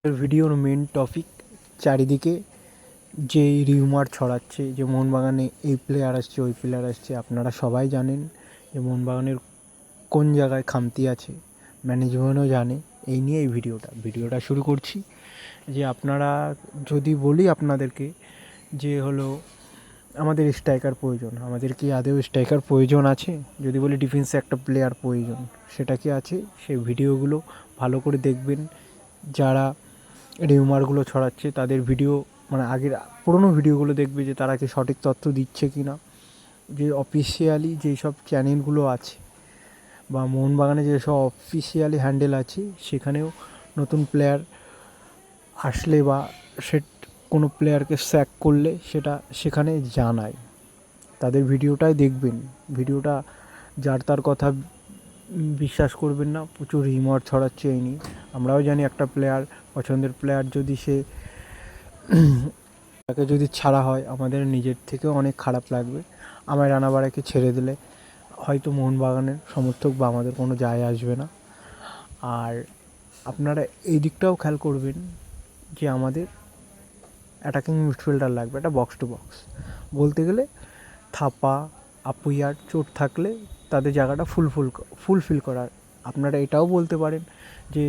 ভিডিওর main topic চারিদিকে যেই রিউমার ছড়াচ্ছে যে মোহনবাগানে এই প্লেয়ার আসছে ওই প্লেয়ার আসছে। আপনারা সবাই জানেন যে মোহনবাগানের কোন জায়গায় খামতি আছে, ম্যানেজমেন্টও জানে। এই নিয়ে এই ভিডিওটা শুরু করছি। যে আপনারা যদি বলি আপনাদেরকে যে হলো আমাদের স্ট্রাইকার প্রয়োজন, আমাদের কি আদৌ স্ট্রাইকার প্রয়োজন আছে? যদি বলি ডিফেন্সে একটা প্লেয়ার প্রয়োজন, সেটা কি আছে? সেই ভিডিওগুলো ভালো করে দেখবেন। যারা রিউমারগুলো ছড়াচ্ছে তাদের ভিডিও, মানে আগের পুরনো ভিডিওগুলো দেখবে যে তারা কি সঠিক তথ্য দিচ্ছে কি না। যে অফিসিয়ালি যেই সব চ্যানেলগুলো আছে বা মোহনবাগানে যেসব অফিসিয়ালি হ্যান্ডেল আছে, সেখানেও নতুন প্লেয়ার আসলে বা সে কোনো প্লেয়ারকে স্যাক করলে সেটা সেখানে জানায়। তাদের ভিডিওটাই দেখবেন। ভিডিওটা যার তার কথা বিশ্বাস করবেন না, প্রচুর রিউমার ছড়াচ্ছে এই নিয়ে। আমরাও জানি একটা প্লেয়ার, পছন্দের প্লেয়ার যদি তাকে যদি ছাড়া হয়, আমাদের নিজের থেকেও অনেক খারাপ লাগবে। আমায় রানাবাড়াকে ছেড়ে দিলে হয়তো মোহনবাগানের সমর্থক বা আমাদের কোনো যায় আসবে না। আর আপনারা এই দিকটাও খেয়াল করবেন যে আমাদের অ্যাটাকিং মিডফিল্ডার লাগবে, একটা বক্স টু বক্স। বলতে গেলে থাপা, আপুইয়ার চোট থাকলে তাদের জায়গাটা ফুলফিল করার। আপনারা এটাও বলতে পারেন যে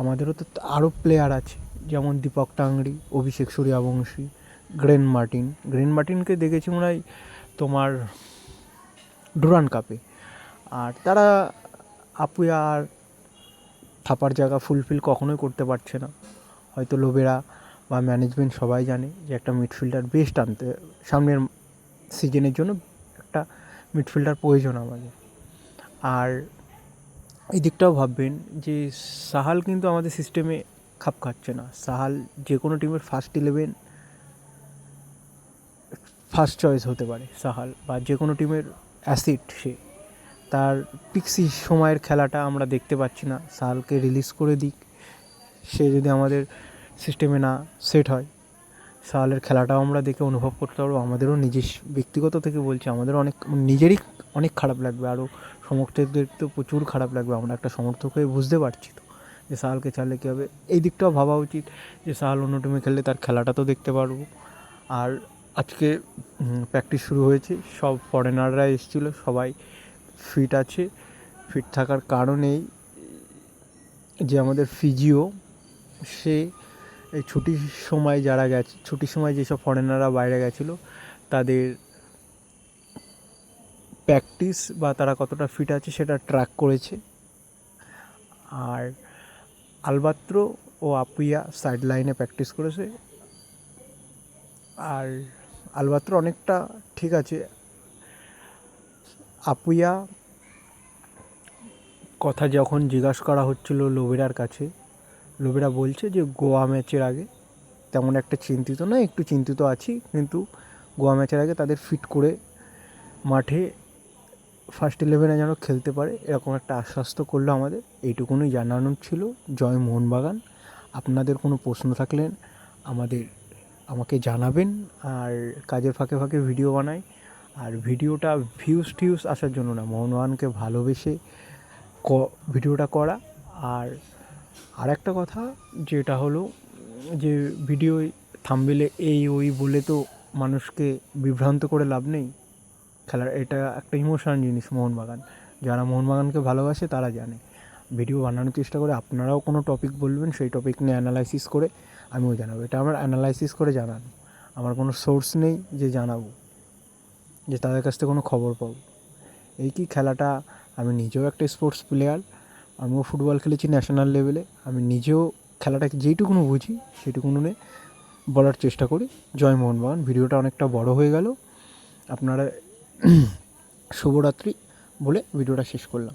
আমাদেরও তো আরও প্লেয়ার আছে, যেমন দীপক টাংরি, অভিষেক সূর্যবংশী, গ্রেন মার্টিনকে দেখেছি মনে হয় তোমার ডুরান্ড কাপে। আর তারা আপুয়া আর থাপার জায়গা ফুলফিল কখনোই করতে পারছে না। হয়তো লোবেরা বা ম্যানেজমেন্ট সবাই জানে যে একটা মিডফিল্ডার বেস্ট আনতে, সামনের সিজনের জন্য একটা মিডফিল্ডার প্রয়োজন আমাদের। আর এই দিকটাও ভাববেন যে সাহাল কিন্তু আমাদের সিস্টেমে খাপ খাচ্ছে না। সাহাল যে কোনো টিমের ফার্স্ট চয়েস হতে পারে সাহাল, বা যে কোনো টিমের অ্যাসিড সে। তার পিক্সি সময়ের খেলাটা আমরা দেখতে পাচ্ছি না। সাহালকে রিলিজ করে দিক, সে যদি আমাদের সিস্টেমে না সেট হয়, সাহালের খেলাটাও আমরা দেখে অনুভব করতে পারবো। আমাদেরও ব্যক্তিগত থেকে বলছি, আমাদেরও নিজেরই অনেক খারাপ লাগবে, আরও সমর্থকদের তো প্রচুর খারাপ লাগবে। আমরা একটা সমর্থক হয়ে বুঝতে পারছি তো যে সাহালকে ছাড়লে কী হবে। এই দিকটাও ভাবা উচিত যে সাহাল অন্য টিমে খেললে তার খেলাটা তো দেখতে পারবো। আর আজকে প্র্যাকটিস শুরু হয়েছে, সব ফরেনাররা এসেছিলো, সবাই ফিট আছে। ফিট থাকার কারণেই যে আমাদের ফিজিও, সে এই ছুটির সময় যেসব ফরেনাররা বাইরে গেছিলো তাদের প্র্যাকটিস বা তারা কতটা ফিট আছে সেটা ট্র্যাক করেছে। আর আলবাত্রো ও আপুইয়া সাইড লাইনে প্র্যাকটিস করেছে। আর আলবাত্রো অনেকটা ঠিক আছে। আপুইয়া কথা যখন জিজ্ঞাসা করা হচ্ছিল লোবেরার কাছে, লোবেরা বলছে যে গোয়া ম্যাচের আগে তেমন একটা চিন্তিত নয়, একটু চিন্তিত আছি, কিন্তু গোয়া ম্যাচের আগে তাদের ফিট করে মাঠে ফার্স্ট 11-এ যেন খেলতে পারে, এরকম একটা আশ্বস্ত করলো আমাদের। এইটুকুনই জানানোর ছিল। জয় মোহনবাগান। আপনাদের কোনো প্রশ্ন থাকলে আমাকে জানাবেন। আর কাজের ফাঁকে ফাঁকে ভিডিও বানাই, আর ভিডিওটা ভিউজ আসার জন্য না, মোহনবাগানকে ভালোবেসে ভিডিওটা করা। আর একটা কথা যেটা হলো যে ভিডিও থাম্বনেলে এই ওই বলে তো মানুষকে বিভ্রান্ত করে লাভ নেই। খেলার এটা একটা ইমোশনাল জিনিস মোহনবাগান। যারা মোহনবাগানকে ভালোবাসে তারা জানে। ভিডিও বানানোর চেষ্টা করে, আপনারাও কোনো টপিক বলবেন, সেই টপিক নিয়ে অ্যানালাইসিস করে আমিও জানাবো। এটা আমার অ্যানালাইসিস করে জানানো, আমার কোনো সোর্স নেই যে জানাবো, যে তাদের কাছ থেকে কোনো খবর পাবো। এই কি খেলাটা, আমি নিজেও একটা স্পোর্টস প্লেয়ার, আমিও ফুটবল খেলেছি ন্যাশনাল লেভেলে। আমি নিজেও খেলাটাকে যেইটুকুনো বুঝি সেইটুকুনো নিয়ে বলার চেষ্টা করি। জয় মোহনবাগান। ভিডিওটা অনেকটা বড় হয়ে গেল, আপনারা শুভরাত্রি বলে ভিডিওটা শেষ করলাম।